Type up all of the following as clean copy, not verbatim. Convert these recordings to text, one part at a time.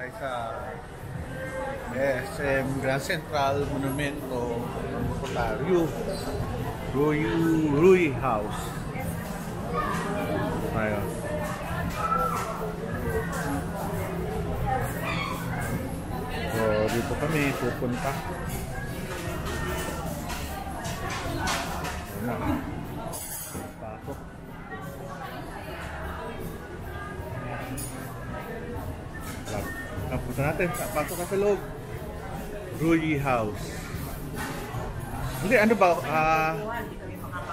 tayo sa SM Grand Central Monumento Rui House. Ayun. So, dito kami pupunta. Ayan. Pasok. Punta natin. Pasok ka sa loob. Rui House. Hindi, ano ba?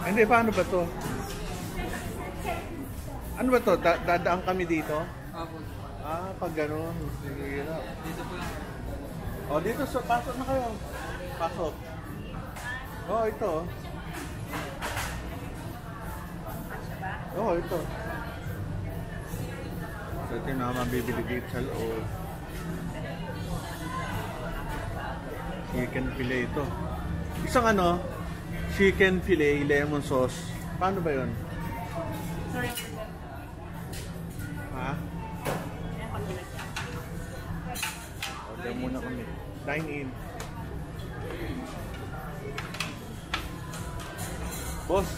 Hindi, paano ba to? Ano ba to? Dadaan kami dito? Pag gano'n. Sige na. Dito po lang. O, dito. So, pasok na kayo. Pasok. Oh, ito. Oh, ito. So, ito yung mga mabibili dito sa loob. Chicken fillet ito. Isang ano, chicken fillet, lemon sauce. Paano ba yun? Sorry. Ha? Order muna kami. Dine in. Boss,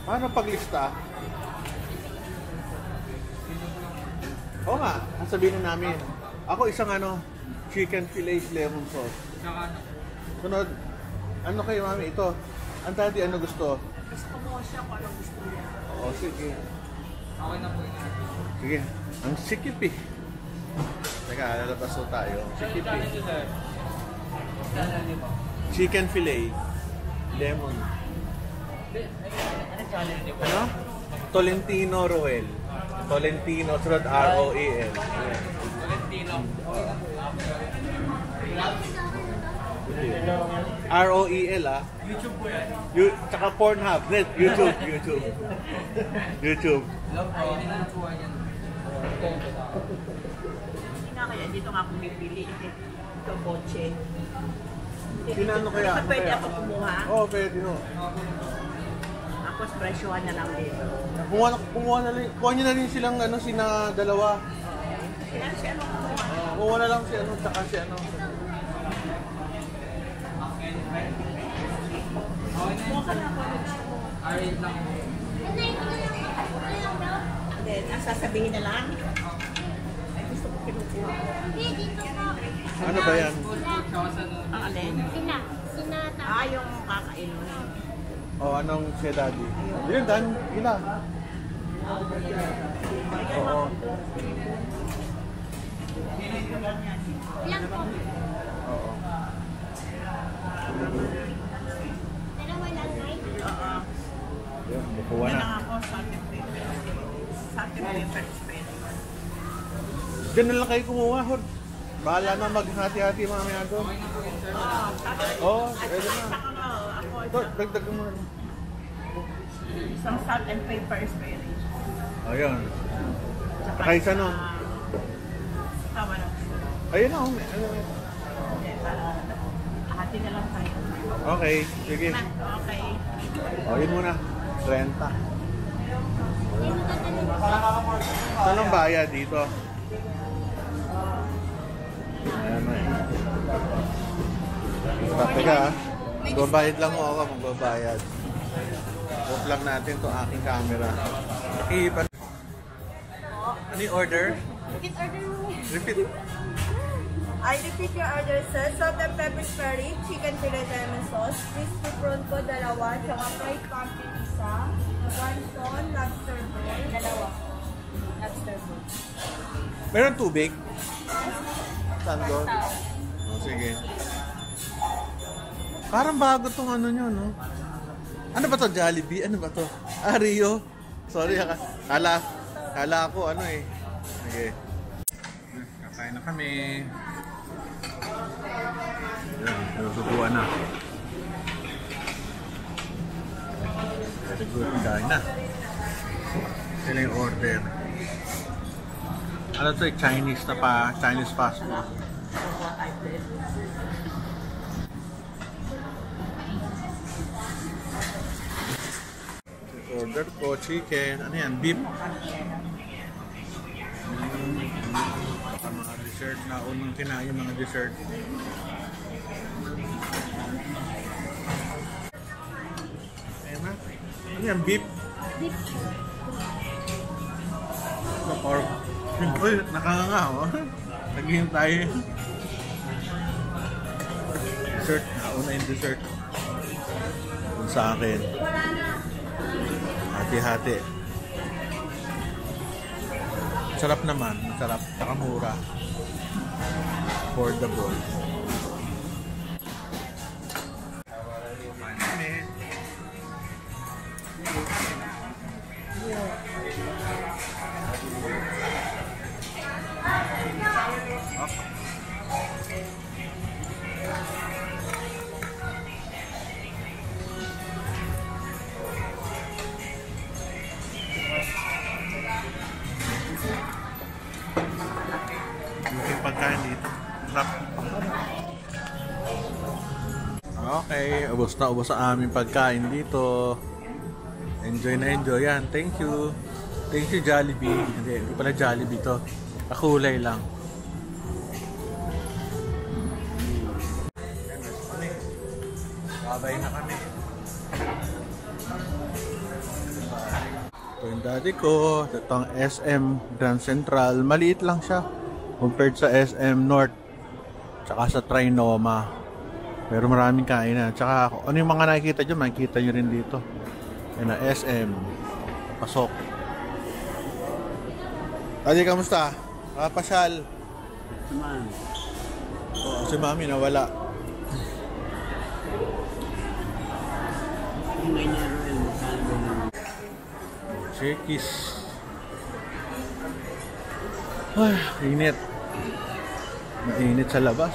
paano paglista? Oo nga, sabihin na namin. Ako isang ano, chicken fillet lemon sauce. Sunod, ano kayo mami? Ito, ang tati ano gusto? Gusto mo siya kung anong gusto niya. Oo, sige. Okay na po yun. Sige, ang sikip eh. Teka, lalabas po tayo. Sikip eh. Chicken fillet, lemon. Ano? Tolentino Roel. Tolentino, sunod R-O-E-L. Tolentino. R-O-E-L ah. YouTube po yan. Tsaka Pornhub. YouTube. YouTube. Love po. Hindi na po yan. Hindi nga kaya dito nga ako bibili. Ito, boche. Sinano kaya? Ano Pwede kaya? ako kumuha. Oo, pwede no. Tapos presyohan na lang dito. Kuha nyo na rin silang ano, sina dalawa. Kaya si ano kumuha. Kuha na lang si ano, tsaka si ano. Kumuha ka na ako. R8 lang po. Then, ang sasabihin na lang. Ay, gusto ko kinukuha. Ano ba yan? Ang alin? Yung kakain mo. O, anong siya daddy? Yun, Dan, gila. Oo. Ilan po? Oo. Dalawa lang, right? Oo. Yun, bukuha Yan na. lang ako, salt and pepper. Salt and pepper is pwede. Diyan na lang kayo kumuha, Hod. Bahala na maghati-hati mamaya doon. Oo, pwede na. Ito, dagdag mo na. Isang salt and pepper is pwede. O, yun. Saka isa no? Tama lang. Ayun na, Hati na lang tayo. okay, sige. Okay. O, yun muna. 30. Saan ang bayad dito? Ayan na eh. Teka ah. Magbabayad lang mo ako, magbabayad. Off lang natin to aking camera. Nakihipan. Ano yung order? Repeat order mo. Repeat. I repeat your order, sir. Salt and pepper curry, chicken fillet lemon sauce, crispy prawn po, dalawa, tsaka fried pumpkin isa, wonton, lobster roll, dalawa. Lobster roll. Meron tubig? Saan doon? Oh, sige. Parang bago tong ano nyo, no? Ano ba to? Jollibee? Ano ba to? Rio? Sorry, kala ko ano eh. Sige. Kakain na kami. Susubuan na. Very good. Kain na. Sila yung order. Ano to? Chinese na pa. Chinese fast food. Order ko chicken. Ano yan? Beef. Dessert na unang kinain yung mga dessert. Ayan na. Ano yan? Beef? Beef. Pork. Uy, nakanganga oh. Naghihintay. Dessert. Nauna yung dessert. Kung sa akin. Hati-hati. Sarap naman. Sarap. Saka mura. Affordable. Yung pagkain dito. Sarap. Okay, ubos na ubos sa aming pagkain dito. Enjoy na enjoy yan. Thank you. Thank you Jollibee. Hindi pala Jollibee to. Kakulay lang. Babay na kami. Ito yung daddy ko. Ito ang SM Grand Central. Maliit lang siya compared sa SM North tsaka sa Trinoma. Pero maraming kainan. Tsaka ano yung mga nakikita nyo, makikita nyo rin dito. Yan na SM. Pasok. Daddy, kamusta? Pasyal. Oo, si mami nawala. Shakey's. Ay, init. Mainit sa labas.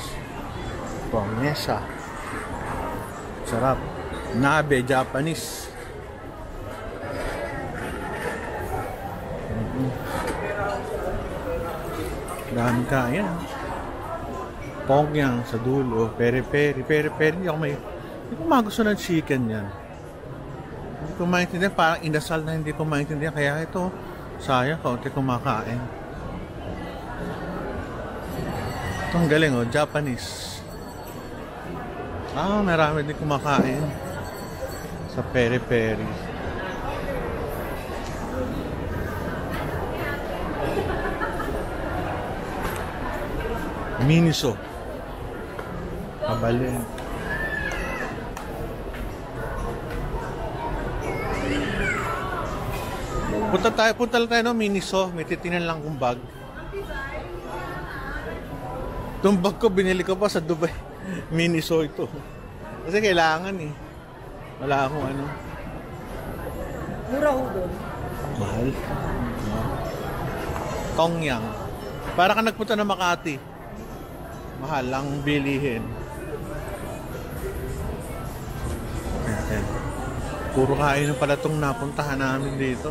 Pamesa. Sarap. Nabe, Japanese. Daming kain. Pongyang sa dulo. Peri-peri. Peri-peri. Hindi ko magusto ng chicken yan. Hindi ko maintindihan. Parang inasal na hindi ko maintindihan. Kaya ito, sayang kaunti kumakain. Ito ang galing oh. Japanese. Marami din kumakain. Sa peri-peri. Miniso. Kabalin. Punta lang tayo no, Miniso. May titinan lang kong bag. Itong bag ko, binili ko pa sa Dubai. Miniso ito. Kasi kailangan eh. Wala akong ano. Mura ho doon. Mahal. Tongyang. Para ka nagpunta ng Makati. Mahal lang bilihin. Ayan. Puro kain pala itong napuntahan namin dito.